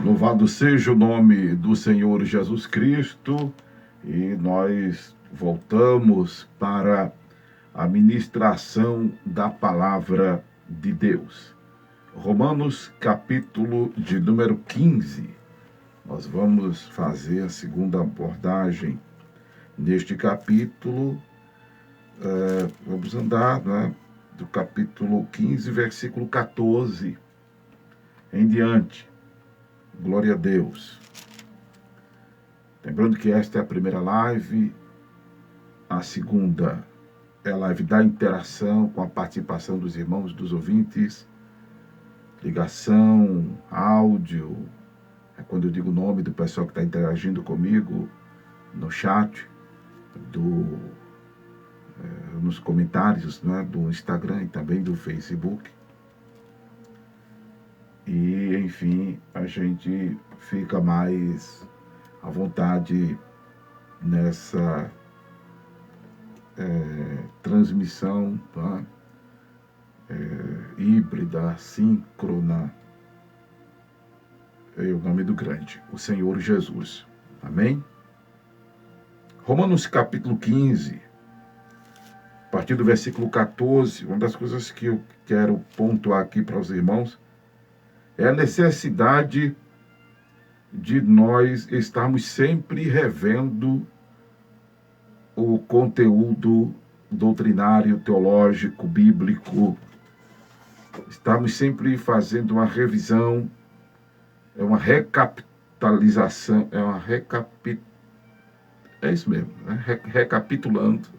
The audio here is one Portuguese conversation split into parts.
Louvado seja o nome do Senhor Jesus Cristo, e nós voltamos para a ministração da palavra de Deus. Romanos, capítulo de número 15. Nós vamos fazer a segunda abordagem neste capítulo. Vamos andar, do capítulo 15, versículo 14 em diante. Glória a Deus. Lembrando que esta é a primeira live, a segunda é a live da interação com a participação dos irmãos, dos ouvintes, ligação, áudio, é quando eu digo o nome do pessoal que está interagindo comigo no chat, nos comentários, do Instagram e também do Facebook. E, enfim, a gente fica mais à vontade nessa transmissão híbrida, síncrona. É o nome do grande, o Senhor Jesus. Amém? Romanos capítulo 15, a partir do versículo 14, uma das coisas que eu quero pontuar aqui para os irmãos é a necessidade de nós estarmos sempre revendo o conteúdo doutrinário, teológico, bíblico. Estamos sempre fazendo uma revisão, uma recapitalização, é isso mesmo, recapitulando,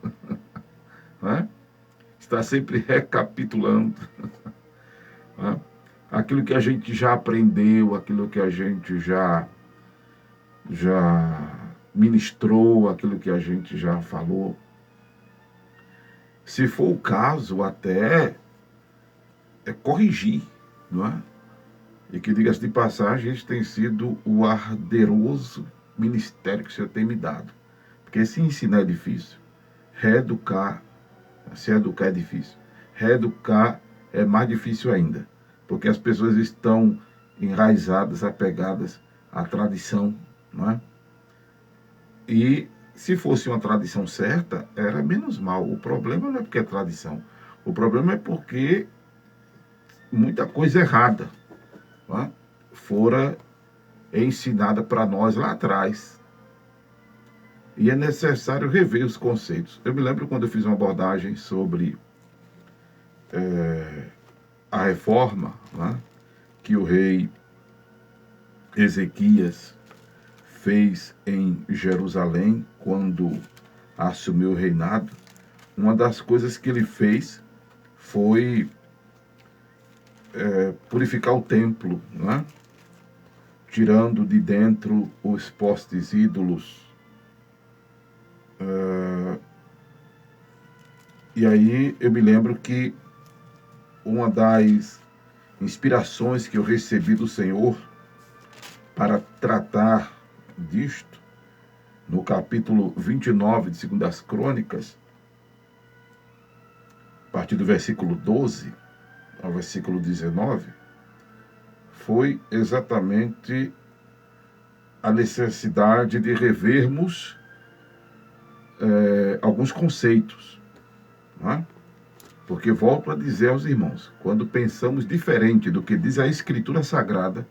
Está sempre recapitulando, aquilo que a gente já aprendeu, aquilo que a gente já ministrou, aquilo que a gente já falou. Se for o caso, até corrigir, E que, diga-se de passagem, este tem sido o arderoso ministério que o Senhor tem me dado. Porque se ensinar é difícil, se educar é difícil. Reeducar é mais difícil ainda. Porque as pessoas estão enraizadas, apegadas à tradição, E se fosse uma tradição certa, era menos mal. O problema não é porque é tradição. O problema é porque muita coisa errada fora ensinada para nós lá atrás. E é necessário rever os conceitos. Eu me lembro quando eu fiz uma abordagem sobre a reforma, que o rei Ezequias fez em Jerusalém quando assumiu o reinado. Uma das coisas que ele fez foi purificar o templo, tirando de dentro os postes ídolos. E aí eu me lembro que uma das inspirações que eu recebi do Senhor para tratar disto, no capítulo 29 de 2 Crônicas, a partir do versículo 12 ao versículo 19, foi exatamente a necessidade de revermos alguns conceitos, Porque volto a dizer aos irmãos, quando pensamos diferente do que diz a Escritura Sagrada,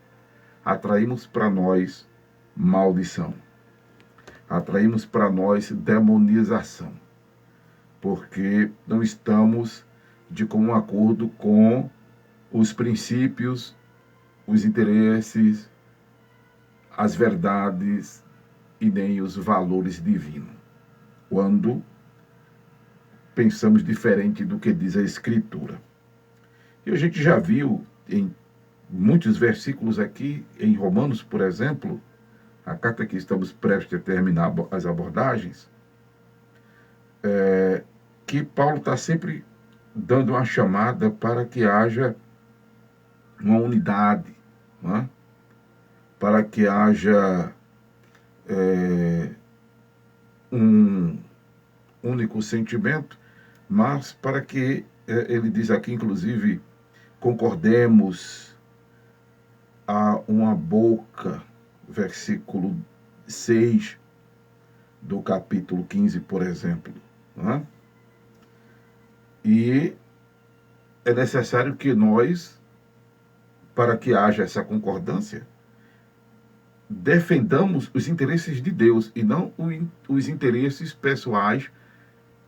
atraímos para nós maldição, atraímos para nós demonização, porque não estamos de comum acordo com os princípios, os interesses, as verdades e nem os valores divinos. Quando pensamos diferente do que diz a Escritura. E a gente já viu em muitos versículos aqui, em Romanos, por exemplo, a carta que estamos prestes a terminar as abordagens, que Paulo está sempre dando uma chamada para que haja uma unidade, para que haja um único sentimento, mas para que, ele diz aqui, inclusive, concordemos a uma boca, versículo 6 do capítulo 15, por exemplo. Não é? E é necessário que nós, para que haja essa concordância, defendamos os interesses de Deus e não os interesses pessoais,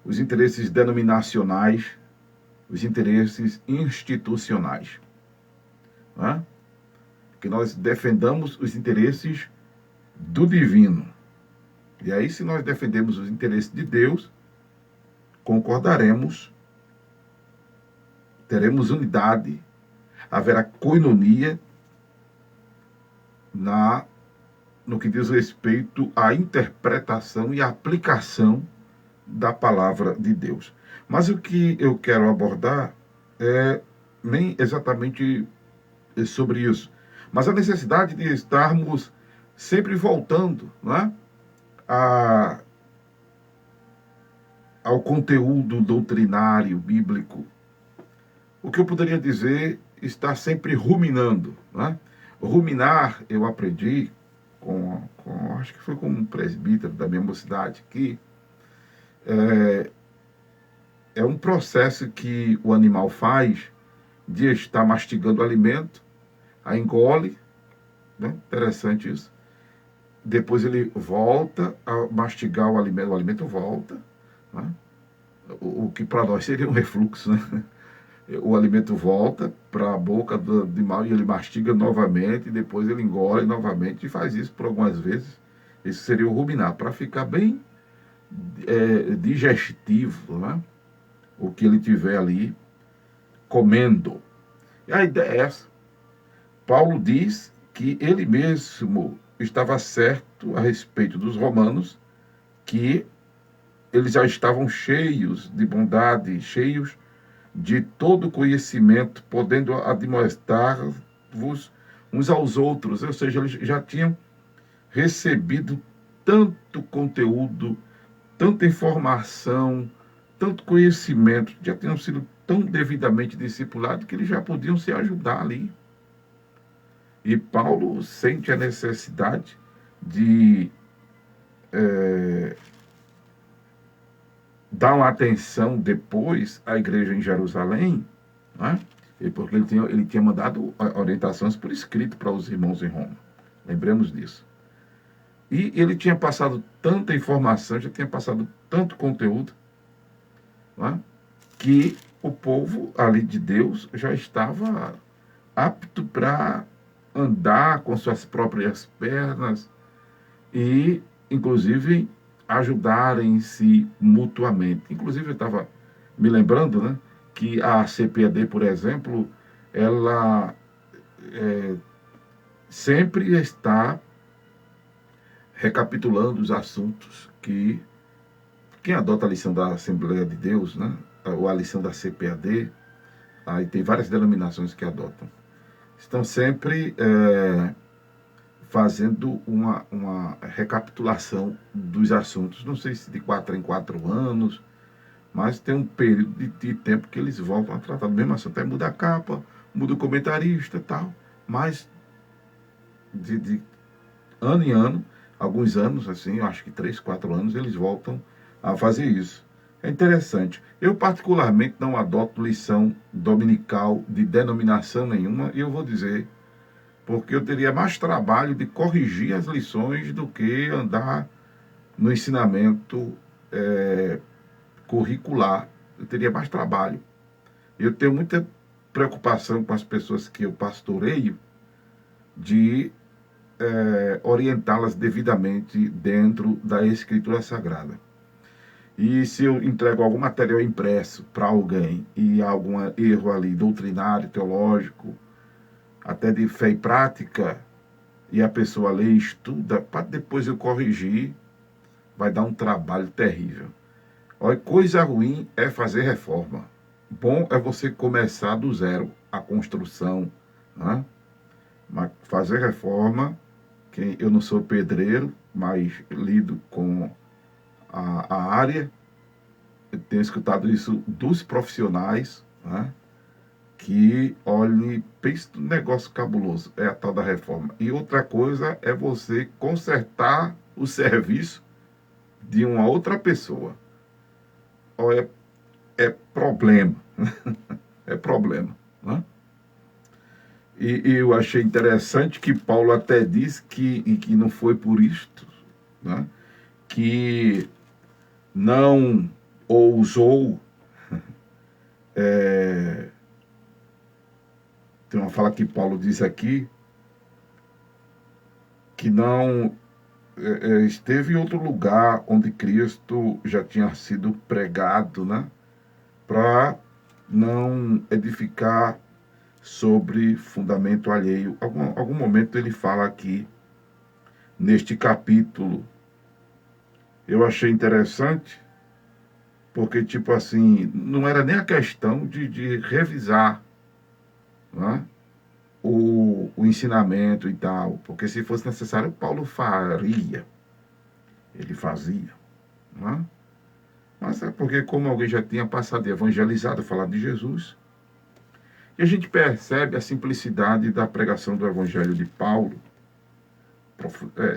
os interesses denominacionais, os interesses institucionais. Não é? Que nós defendamos os interesses do divino. E aí, se nós defendemos os interesses de Deus, concordaremos, teremos unidade, haverá coinonia no que diz respeito à interpretação e à aplicação da palavra de Deus. Mas o que eu quero abordar é nem exatamente sobre isso, mas a necessidade de estarmos sempre voltando, não é? Ao conteúdo doutrinário bíblico. O que eu poderia dizer, está sempre ruminando. Né? Ruminar, eu aprendi, acho que foi com um presbítero da minha mocidade, que é um processo que o animal faz de estar mastigando o alimento, aí engole, né? Interessante isso. Depois ele volta a mastigar o alimento volta, né? O que para nós seria um refluxo, né? O alimento volta para a boca do animal e ele mastiga novamente, e depois ele engole novamente e faz isso por algumas vezes. Isso seria o ruminar, para ficar bem digestivo, né? O que ele tiver ali comendo. E a ideia é essa. Paulo diz que ele mesmo estava certo a respeito dos romanos, que eles já estavam cheios de bondade, cheios de todo conhecimento, podendo admoestar-vos uns aos outros. Ou seja, eles já tinham recebido tanto conteúdo, tanta informação, tanto conhecimento, já tinham sido tão devidamente discipulados que eles já podiam se ajudar ali. E Paulo sente a necessidade de dar uma atenção depois à igreja em Jerusalém, né? Porque ele tinha mandado orientações por escrito para os irmãos em Roma. Lembremos disso. E ele tinha passado tanta informação, já tinha passado tanto conteúdo, né? Que o povo ali de Deus já estava apto para andar com suas próprias pernas e, inclusive, ajudarem-se mutuamente. Inclusive, eu estava me lembrando, né, que a CPAD, por exemplo, ela sempre está recapitulando os assuntos que quem adota a lição da Assembleia de Deus, né, ou a lição da CPAD, aí tem várias denominações que adotam, estão sempre fazendo uma recapitulação dos assuntos, não sei se de 4 em 4 anos, mas tem um período de tempo que eles voltam a tratar do mesmo assunto. Aí muda a capa, muda o comentarista e tal, mas de ano em ano, alguns anos, assim, eu acho que 3, 4 anos, eles voltam a fazer isso. É interessante. Eu, particularmente, não adoto lição dominical de denominação nenhuma, e eu vou dizer, porque eu teria mais trabalho de corrigir as lições do que andar no ensinamento curricular. Eu teria mais trabalho. Eu tenho muita preocupação com as pessoas que eu pastoreio de orientá-las devidamente dentro da Escritura Sagrada. E se eu entrego algum material impresso para alguém e há algum erro ali doutrinário, teológico, até de fé e prática, e a pessoa lê e estuda, para depois eu corrigir, vai dar um trabalho terrível. Olha, coisa ruim é fazer reforma. Bom é você começar do zero a construção, né? Mas fazer reforma, que eu não sou pedreiro, mas lido com a área, eu tenho escutado isso dos profissionais, né? que, olhe, pense no negócio cabuloso, é a tal da reforma. E outra coisa é você consertar o serviço de uma outra pessoa. Olha, é problema, é problema, né? E eu achei interessante que Paulo até diz que não foi por isto, né, que não ousou. Tem uma fala que Paulo diz aqui, que não esteve em outro lugar onde Cristo já tinha sido pregado, né, para não edificar sobre fundamento alheio. Algum momento ele fala aqui, neste capítulo. Eu achei interessante, porque, tipo assim, não era nem a questão de revisar, né, o ensinamento e tal, porque se fosse necessário, Paulo faria, ele fazia, né? Mas é porque, como alguém já tinha passado e evangelizado, falado de Jesus, e a gente percebe a simplicidade da pregação do evangelho de Paulo,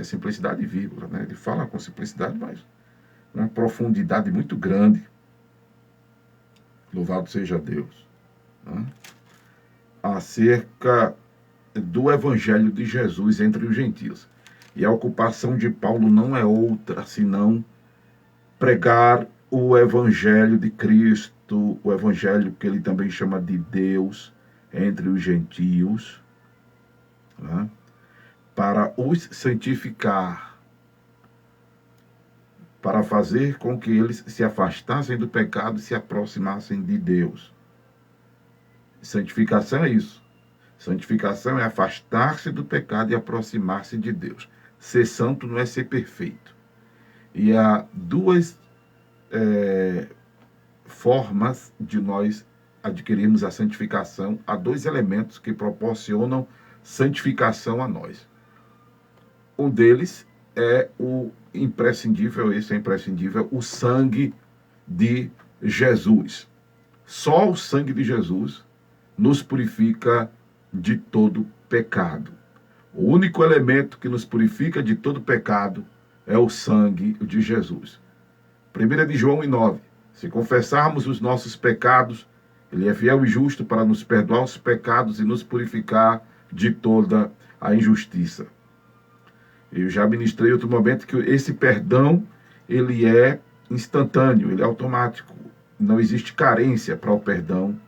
simplicidade e vírgula, né? Ele fala com simplicidade, mas uma profundidade muito grande. Louvado seja Deus, né, acerca do evangelho de Jesus entre os gentios. E a ocupação de Paulo não é outra senão pregar o evangelho de Cristo, o evangelho que ele também chama de Deus entre os gentios, né, para os santificar, para fazer com que eles se afastassem do pecado e se aproximassem de Deus. Santificação é isso. Santificação é afastar-se do pecado e aproximar-se de Deus. Ser santo não é ser perfeito. E há duas formas de nós adquirirmos a santificação. Há dois elementos que proporcionam santificação a nós. Um deles é o imprescindível, esse é imprescindível, o sangue de Jesus. Só o sangue de Jesus nos purifica de todo pecado. O único elemento que nos purifica de todo pecado é o sangue de Jesus. 1 de João 9. Se confessarmos os nossos pecados, ele é fiel e justo para nos perdoar os pecados e nos purificar de toda a injustiça. Eu já ministrei em outro momento que esse perdão, ele é instantâneo, ele é automático. Não existe carência para o perdão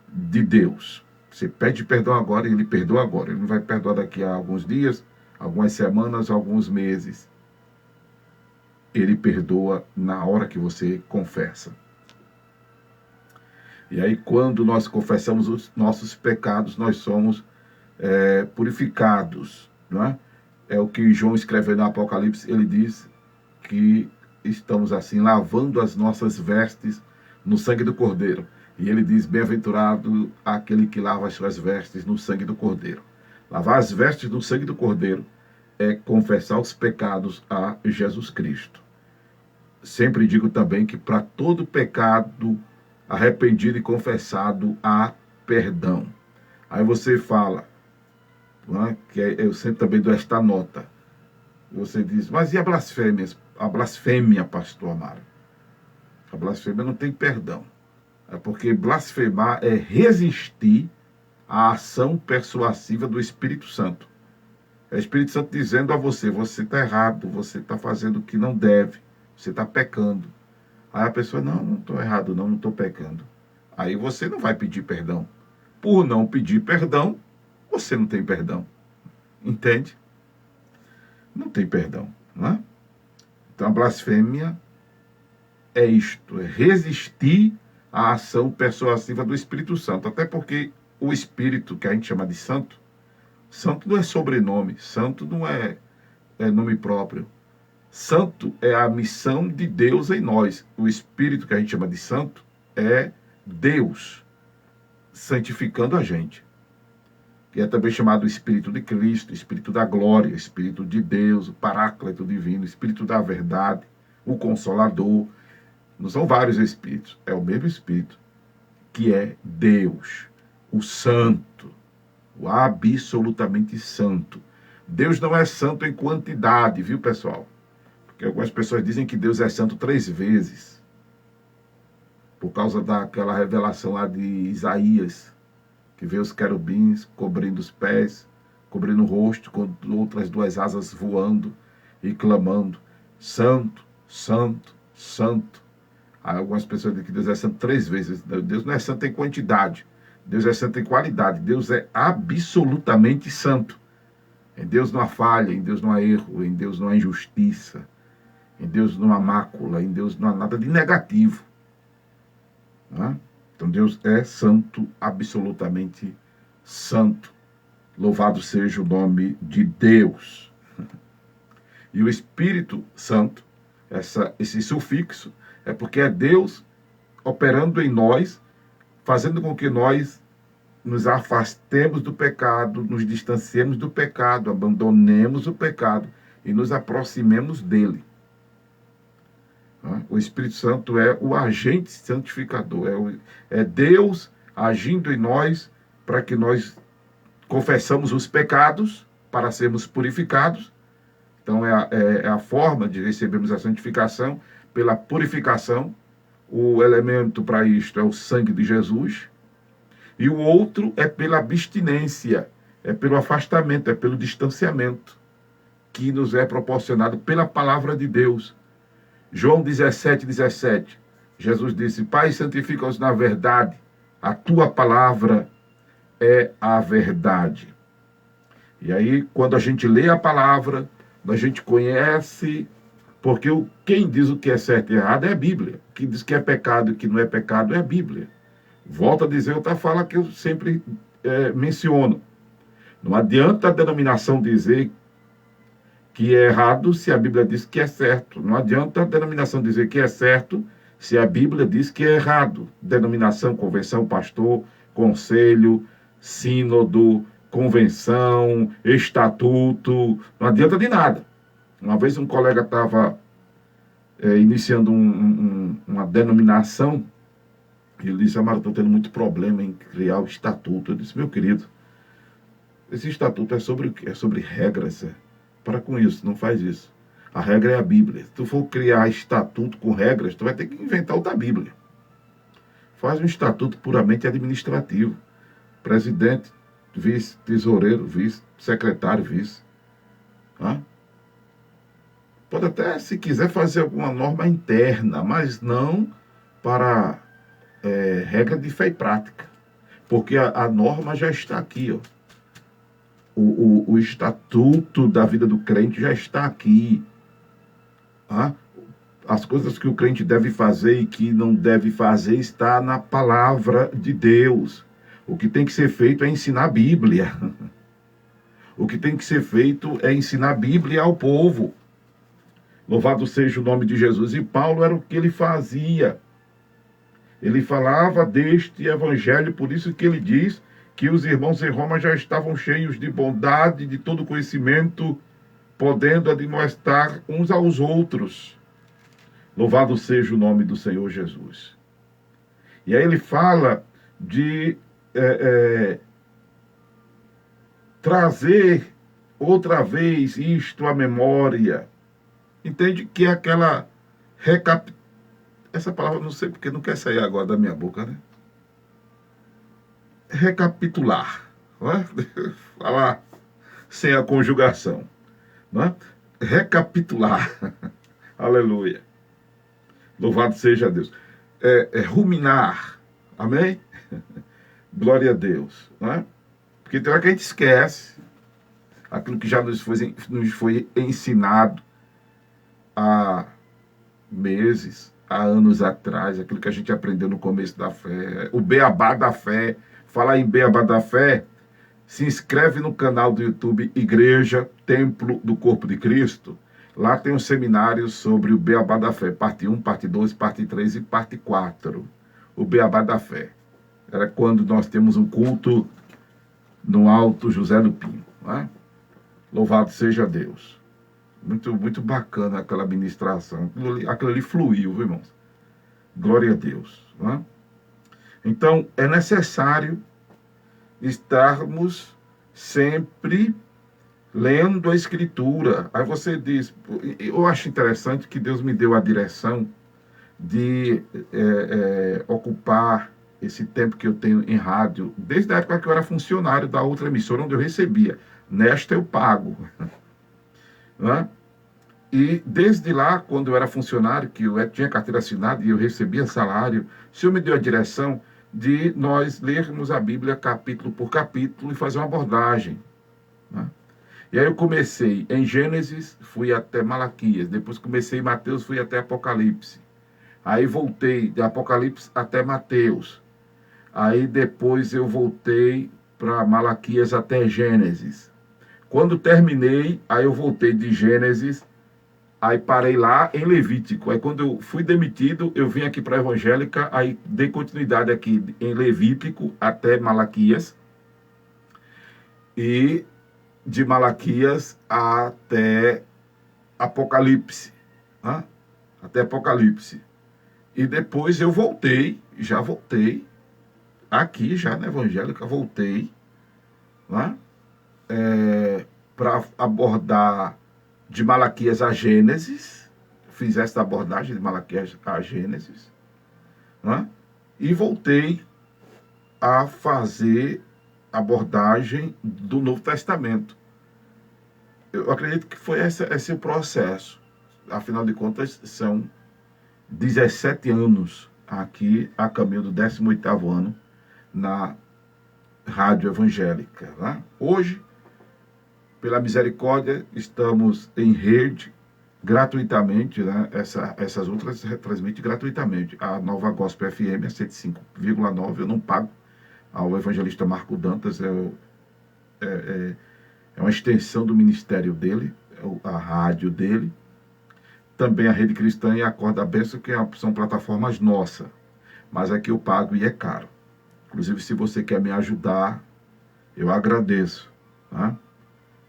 de Deus. Você pede perdão agora e ele perdoa agora. Ele não vai perdoar daqui a alguns dias, algumas semanas, alguns meses. Ele perdoa na hora que você confessa. E aí, quando nós confessamos os nossos pecados, nós somos purificados, não é? É o que João escreveu no Apocalipse. Ele diz que estamos assim, lavando as nossas vestes no sangue do Cordeiro. E ele diz, bem-aventurado aquele que lava as suas vestes no sangue do Cordeiro. Lavar as vestes no sangue do Cordeiro é confessar os pecados a Jesus Cristo. Sempre digo também que para todo pecado arrependido e confessado há perdão. Aí você fala, né, que eu sempre também dou esta nota. Você diz, mas e a blasfêmia? A blasfêmia, pastor Amaro? A blasfêmia não tem perdão. É porque blasfemar é resistir à ação persuasiva do Espírito Santo. É o Espírito Santo dizendo a você, você está errado, você está fazendo o que não deve, você está pecando. Aí a pessoa, não estou errado, não estou pecando. Aí você não vai pedir perdão. Por não pedir perdão, você não tem perdão. Entende? Não tem perdão, não é? Então a blasfêmia é isto, é resistir à ação persuasiva do Espírito Santo. Até porque o Espírito, que a gente chama de santo, santo não é sobrenome, santo não é nome próprio. Santo é a missão de Deus em nós. O Espírito, que a gente chama de santo, é Deus santificando a gente. Que é também chamado Espírito de Cristo, Espírito da glória, Espírito de Deus, o Paráclito divino, Espírito da verdade, o Consolador. Não são vários Espíritos, é o mesmo Espírito, que é Deus. o santo, o absolutamente santo. Deus não é santo em quantidade, viu, pessoal? Porque algumas pessoas dizem que Deus é santo 3 vezes, por causa daquela revelação lá de Isaías, que vê os querubins cobrindo os pés, cobrindo o rosto, com outras 2 asas voando e clamando, santo, santo, santo. Há algumas pessoas dizem que Deus é santo 3 vezes. Deus não é santo em quantidade, Deus é santo em qualidade. Deus é absolutamente santo. Em Deus não há falha, em Deus não há erro, em Deus não há injustiça, em Deus não há mácula, em Deus não há nada de negativo. Não é? Então Deus é santo, absolutamente santo. Louvado seja o nome de Deus. E o Espírito Santo, esse sufixo, é porque é Deus operando em nós, fazendo com que nós nos afastemos do pecado, nos distanciemos do pecado, abandonemos o pecado e nos aproximemos dele. O Espírito Santo é o agente santificador, é Deus agindo em nós para que nós confessamos os pecados para sermos purificados. Então é a forma de recebermos a santificação pela purificação. O elemento para isto é o sangue de Jesus. E o outro é pela abstinência, é pelo afastamento, é pelo distanciamento que nos é proporcionado pela palavra de Deus. João 17:17, Jesus disse: Pai, santifica-os na verdade, a tua palavra é a verdade. E aí, quando a gente lê a palavra, a gente conhece, porque quem diz o que é certo e errado é a Bíblia. Quem diz que é pecado e que não é pecado é a Bíblia. Volto a dizer outra fala que eu sempre menciono. Não adianta a denominação dizer que é errado se a Bíblia diz que é certo. Não adianta a denominação dizer que é certo se a Bíblia diz que é errado. Denominação, convenção, pastor, conselho, sínodo, convenção, estatuto, não adianta de nada. Uma vez um colega estava iniciando uma denominação, e ele disse: Amaro, estou tendo muito problema em criar o estatuto. Eu disse: meu querido, esse estatuto é sobre o quê? É sobre regras. Para com isso, não faz isso. A regra é a Bíblia. Se tu for criar estatuto com regras, tu vai ter que inventar outra Bíblia. Faz um estatuto puramente administrativo. Presidente, vice, tesoureiro, vice, secretário, vice. Pode até, se quiser, fazer alguma norma interna, mas não para regra de fé e prática. Porque a norma já está aqui, ó. O estatuto da vida do crente já está aqui. As coisas que o crente deve fazer e que não deve fazer está na palavra de Deus. O que tem que ser feito é ensinar a Bíblia. O que tem que ser feito é ensinar a Bíblia ao povo. Louvado seja o nome de Jesus. E Paulo era o que ele fazia. Ele falava deste evangelho, por isso que ele diz que os irmãos em Roma já estavam cheios de bondade, de todo conhecimento, podendo admoestar uns aos outros. Louvado seja o nome do Senhor Jesus. E aí ele fala de trazer outra vez isto à memória. Entende que é aquela essa palavra não sei porque não quer sair agora da minha boca, né? Recapitular, não é? Falar sem a conjugação, não é? Recapitular. Aleluia. Louvado seja Deus. Ruminar. Amém? Glória a Deus, não é? Porque tem hora que a gente esquece aquilo que já nos foi ensinado há meses, há anos atrás, aquilo que a gente aprendeu no começo da fé, o beabá da fé. Falar em beabá da fé, se inscreve no canal do YouTube Igreja Templo do Corpo de Cristo. Lá tem um seminário sobre o beabá da fé, parte 1, parte 2, parte 3 e parte 4. O beabá da fé. Era quando nós temos um culto no Alto José do Pinho. Não é? Louvado seja Deus. Muito, muito bacana aquela ministração. Aquilo ali fluiu, viu, irmãos? Glória a Deus. Não é? Então, é necessário estarmos sempre lendo a Escritura. Aí você diz, eu acho interessante que Deus me deu a direção de ocupar esse tempo que eu tenho em rádio, desde a época que eu era funcionário da outra emissora onde eu recebia. Nesta eu pago. Né? E desde lá, quando eu era funcionário, que eu tinha carteira assinada e eu recebia salário, o Senhor me deu a direção de nós lermos a Bíblia capítulo por capítulo e fazer uma abordagem. Né? E aí eu comecei em Gênesis, fui até Malaquias, depois comecei em Mateus, fui até Apocalipse. Aí voltei de Apocalipse até Mateus. Aí depois eu voltei para Malaquias até Gênesis. Quando terminei, aí eu voltei de Gênesis, aí parei lá em Levítico. Aí quando eu fui demitido, eu vim aqui para a Evangélica, aí dei continuidade aqui em Levítico até Malaquias. E de Malaquias até Apocalipse. Né? Até Apocalipse. E depois eu voltei, já voltei, aqui já na Evangélica, voltei, né? Para abordar de Malaquias a Gênesis, fiz esta abordagem de Malaquias a Gênesis, né? E voltei a fazer abordagem do Novo Testamento. Eu acredito que foi esse o processo. Afinal de contas, são 17 anos aqui, a caminho do 18º ano, na Rádio Evangélica. Né? Hoje, pela misericórdia, estamos em rede, gratuitamente, né? Essas outras retransmite gratuitamente. A Nova Gospel FM, a 105,9, eu não pago. Ao evangelista Marco Dantas, é uma extensão do ministério dele, a rádio dele. Também a Rede Cristã e a Acorda Bênção, que são plataformas nossas. Mas aqui eu pago e é caro. Inclusive, se você quer me ajudar, eu agradeço. Tá?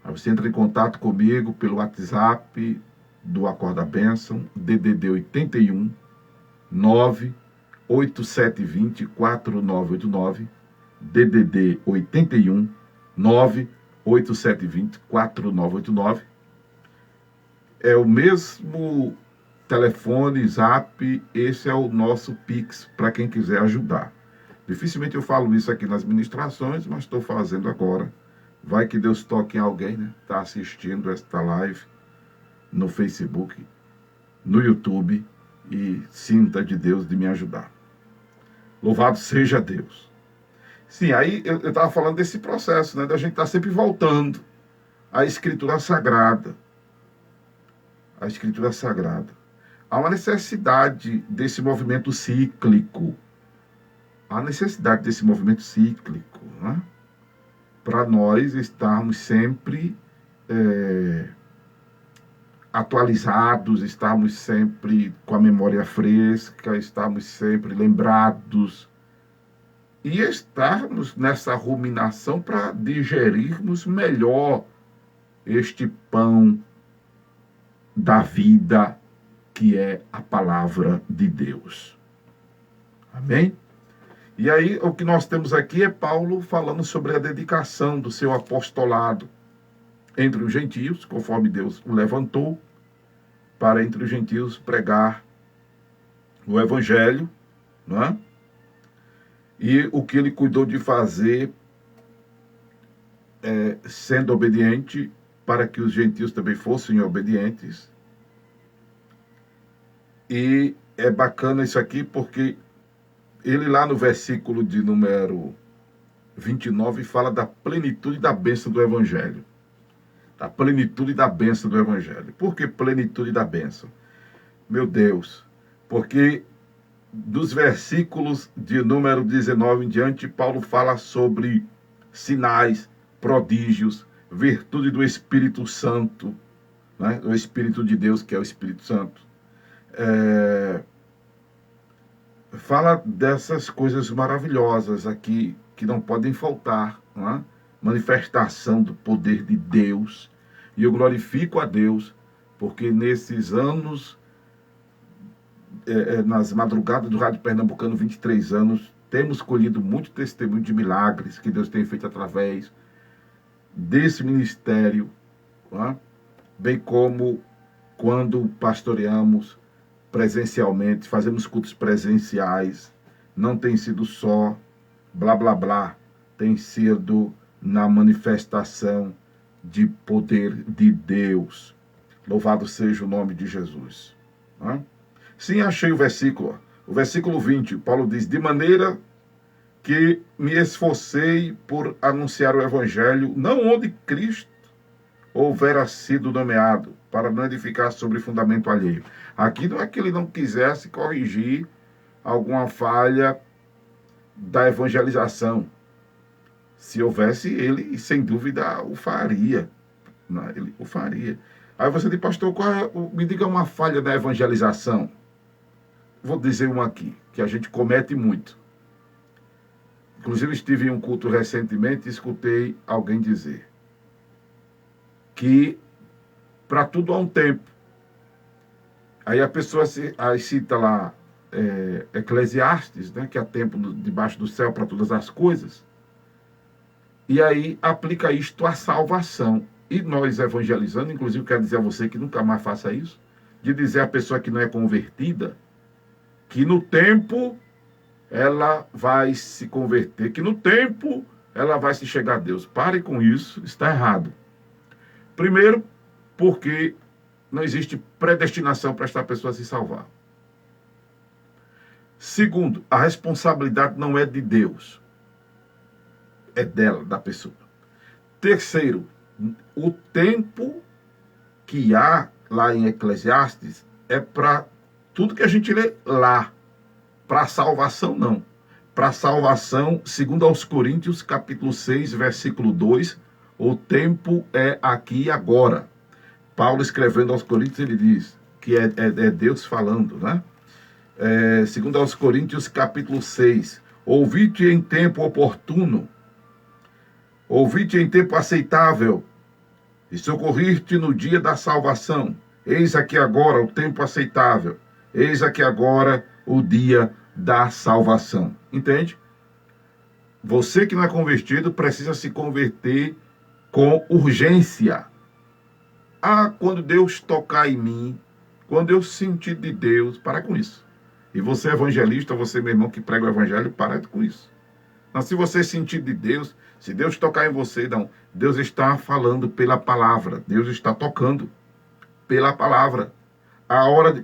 Aí você entra em contato comigo pelo WhatsApp do Acorda Bênção, DDD 81 98720 4989, DDD 81 98720 4989. É o mesmo telefone, zap, esse é o nosso Pix para quem quiser ajudar. Dificilmente eu falo isso aqui nas ministrações, mas estou fazendo agora. Vai que Deus toque em alguém, né? Está assistindo esta live no Facebook, no YouTube, e sinta de Deus de me ajudar. Louvado seja Deus. Sim, aí eu estava falando desse processo, né? Da gente estar sempre voltando à Escritura Sagrada. A Escritura Sagrada. Há uma necessidade desse movimento cíclico. Há necessidade desse movimento cíclico, né? Para nós estarmos sempre atualizados, estarmos sempre com a memória fresca, estarmos sempre lembrados e estarmos nessa ruminação para digerirmos melhor este pão da vida, que é a palavra de Deus. Amém? E aí, o que nós temos aqui é Paulo falando sobre a dedicação do seu apostolado entre os gentios, conforme Deus o levantou, para entre os gentios pregar o evangelho, não é? E o que ele cuidou de fazer, sendo obediente, para que os gentios também fossem obedientes. E é bacana isso aqui porque ele lá no versículo de número 29 fala da plenitude da bênção do Evangelho. Da plenitude da bênção do Evangelho. Por que plenitude da bênção? Meu Deus, porque dos versículos de número 19 em diante, Paulo fala sobre sinais, prodígios, virtude do Espírito Santo, né? O Espírito de Deus, que é o Espírito Santo. Fala dessas coisas maravilhosas aqui, que não podem faltar, não é? Manifestação do poder de Deus. E eu glorifico a Deus, porque nesses anos, nas madrugadas do Rádio Pernambucano, 23 anos, temos colhido muito testemunho de milagres que Deus tem feito através desse ministério, tá? Bem como quando pastoreamos presencialmente, fazemos cultos presenciais, não tem sido só blá blá blá, tem sido na manifestação de poder de Deus. Louvado seja o nome de Jesus. Tá? Sim, achei o versículo 20, Paulo diz, de maneira que me esforcei por anunciar o evangelho, não onde Cristo houvera sido nomeado, para não edificar sobre fundamento alheio. Aqui não é que ele não quisesse corrigir alguma falha da evangelização. Se houvesse, ele, sem dúvida, o faria. Não, ele o faria. Aí você diz, pastor, me diga uma falha da evangelização. Vou dizer uma aqui, que a gente comete muito. Inclusive, estive em um culto recentemente e escutei alguém dizer que para tudo há um tempo. Aí a pessoa cita lá Eclesiastes, né, que há tempo debaixo do céu para todas as coisas, e aí aplica isto à salvação. E nós evangelizando, inclusive quero dizer a você que nunca mais faça isso, de dizer à pessoa que não é convertida, que no tempo ela vai se converter, que no tempo ela vai se chegar a Deus. Pare com isso, está errado. Primeiro, porque não existe predestinação para esta pessoa se salvar. Segundo, a responsabilidade não é de Deus, é dela, da pessoa. Terceiro, o tempo que há lá em Eclesiastes é para tudo que a gente lê lá. Para a salvação, não. Para a salvação, segundo aos Coríntios, capítulo 6, versículo 2, o tempo é aqui e agora. Paulo escrevendo aos Coríntios, ele diz que é Deus falando, né? Segundo aos Coríntios, capítulo 6, ouvi-te em tempo oportuno, ouvi-te em tempo aceitável, e socorrir-te no dia da salvação. Eis aqui agora o tempo aceitável, eis aqui agora o dia da salvação. Entende? Você que não é convertido precisa se converter com urgência. Quando Deus tocar em mim, quando eu sentir de Deus, para com isso. E você evangelista, você meu irmão que prega o evangelho, para com isso. Mas se você sentir de Deus, se Deus tocar em você, não. Deus está falando pela palavra. Deus está tocando pela palavra.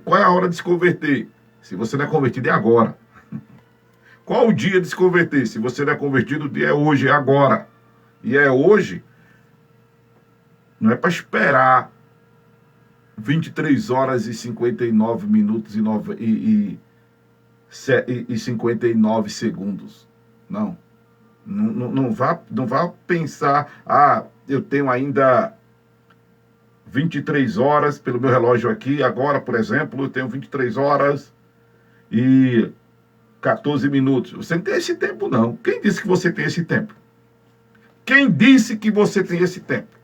Qual é a hora de se converter? Se você não é convertido, é agora. Qual o dia de se converter? Se você não é convertido, o dia é hoje, é agora. E é hoje, não é para esperar 23 horas e 59 minutos e 59 segundos. Não. Não vá pensar, eu tenho ainda 23 horas pelo meu relógio aqui, agora, por exemplo, eu tenho 23 horas e 14 minutos. Você não tem esse tempo, não. Quem disse que você tem esse tempo? Quem disse que você tem esse tempo?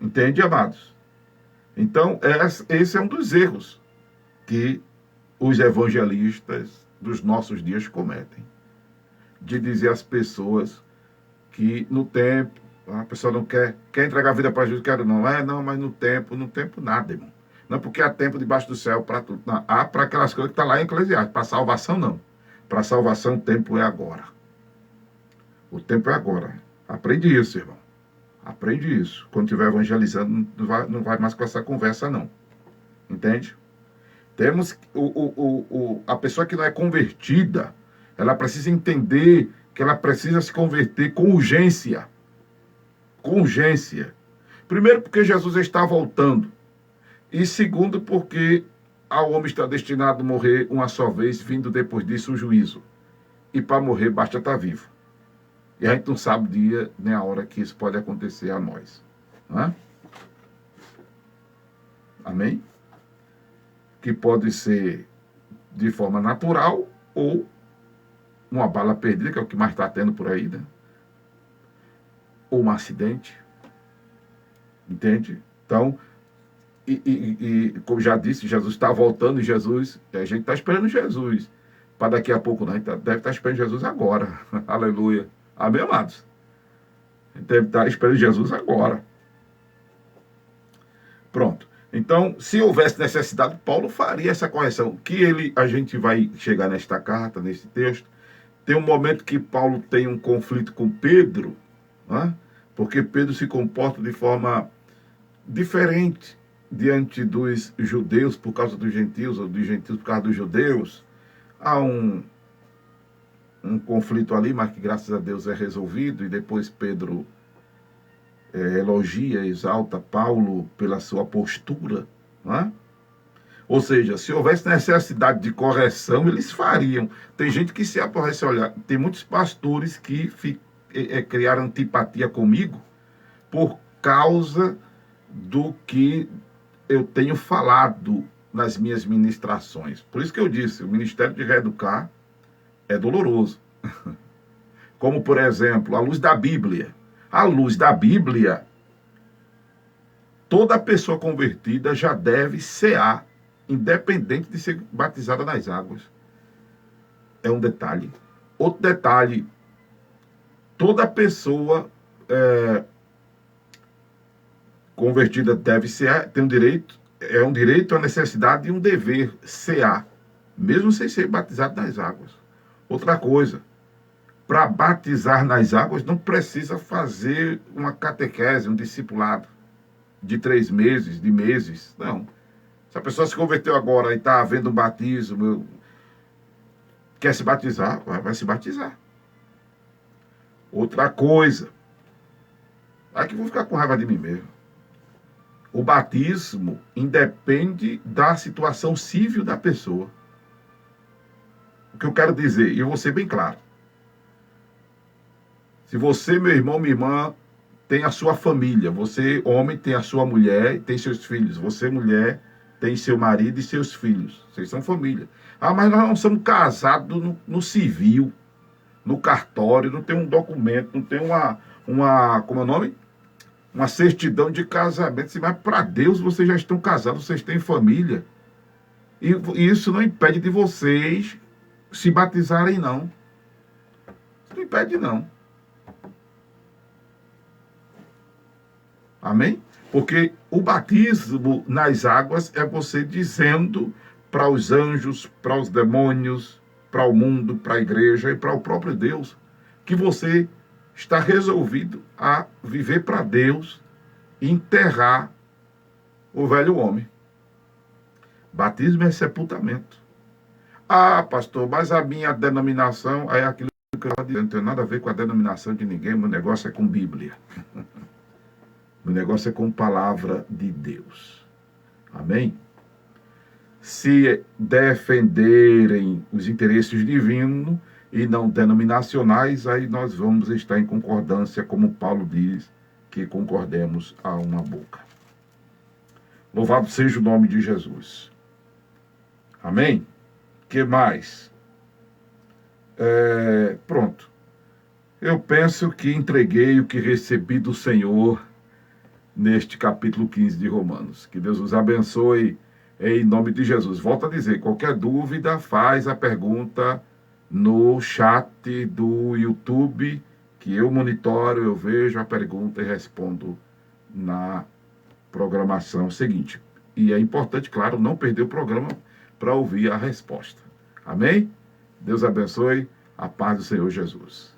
Entende, amados? Então, esse é um dos erros que os evangelistas dos nossos dias cometem. De dizer às pessoas que no tempo, a pessoa não quer entregar a vida para Jesus, quero não. Não, mas no tempo nada, irmão. Não é porque há tempo debaixo do céu para tudo. Não, há para aquelas coisas que estão lá em Eclesiastes. Para salvação, não. Para salvação, o tempo é agora. O tempo é agora. Aprende isso, irmão. Aprende isso. Quando estiver evangelizando, não vai mais com essa conversa, não. Entende? Temos a pessoa que não é convertida, ela precisa entender que ela precisa se converter com urgência. Com urgência. Primeiro, porque Jesus está voltando. E segundo, porque ao homem está destinado a morrer uma só vez, vindo depois disso o juízo. E para morrer basta estar vivo. E a gente não sabe o dia nem a hora que isso pode acontecer a nós. Não é? Amém? Que pode ser de forma natural ou uma bala perdida, que é o que mais está tendo por aí, né? Ou um acidente. Entende? Então, como já disse, Jesus está voltando e a gente está esperando Jesus. Para daqui a pouco, não, a gente deve estar esperando Jesus agora. Aleluia. Amém, amados? A gente deve estar esperando Jesus agora. Pronto. Então, se houvesse necessidade, Paulo faria essa correção. A gente vai chegar nesta carta, nesse texto. Tem um momento que Paulo tem um conflito com Pedro, né? Porque Pedro se comporta de forma diferente diante dos judeus por causa dos gentios, ou dos gentios por causa dos judeus. Há um conflito ali, mas que graças a Deus é resolvido, e depois Pedro elogia, exalta Paulo pela sua postura, né? Ou seja, se houvesse necessidade de correção, eles fariam. Tem gente que se aborrece, olha, tem muitos pastores que criaram antipatia comigo por causa do que eu tenho falado nas minhas ministrações. Por isso que eu disse, o ministério de reeducar é doloroso. Como, por exemplo, a luz da Bíblia. A luz da Bíblia, toda pessoa convertida já deve cear, independente de ser batizada nas águas. É um detalhe. Outro detalhe, toda pessoa convertida deve cear, tem um direito, é um direito, a necessidade e um dever cear, mesmo sem ser batizado nas águas. Outra coisa, para batizar nas águas não precisa fazer uma catequese, um discipulado de 3 meses, de meses, não. Se a pessoa se converteu agora e está havendo um batismo, quer se batizar, vai se batizar. Outra coisa, aqui vou ficar com raiva de mim mesmo. O batismo independe da situação civil da pessoa. O que eu quero dizer, e eu vou ser bem claro. Se você, meu irmão, minha irmã, tem a sua família, você, homem, tem a sua mulher e tem seus filhos, você, mulher, tem seu marido e seus filhos. Vocês são família. Ah, mas nós não somos casados no civil, no cartório, não tem um documento, não tem como é o nome? Uma certidão de casamento. Mas para Deus vocês já estão casados, vocês têm família. E isso não impede de vocês se batizarem, não. Isso não impede, não. Amém? Porque o batismo nas águas é você dizendo para os anjos, para os demônios, para o mundo, para a igreja e para o próprio Deus, que você está resolvido a viver para Deus e enterrar o velho homem. Batismo é sepultamento. Ah, pastor, mas a minha denominação é aquilo que eu estou dizendo, não tem nada a ver com a denominação de ninguém, meu negócio é com Bíblia. O negócio é com palavra de Deus. Amém? Se defenderem os interesses divinos e não denominacionais, aí nós vamos estar em concordância, como Paulo diz, que concordemos a uma boca. Louvado seja o nome de Jesus. Amém? Que mais? Pronto. Eu penso que entreguei o que recebi do Senhor neste capítulo 15 de Romanos. Que Deus os abençoe em nome de Jesus. Volto a dizer, qualquer dúvida, faz a pergunta no chat do YouTube, que eu monitoro, eu vejo a pergunta e respondo na programação seguinte. E é importante, claro, não perder o programa para ouvir a resposta. Amém? Deus abençoe. A paz do Senhor Jesus.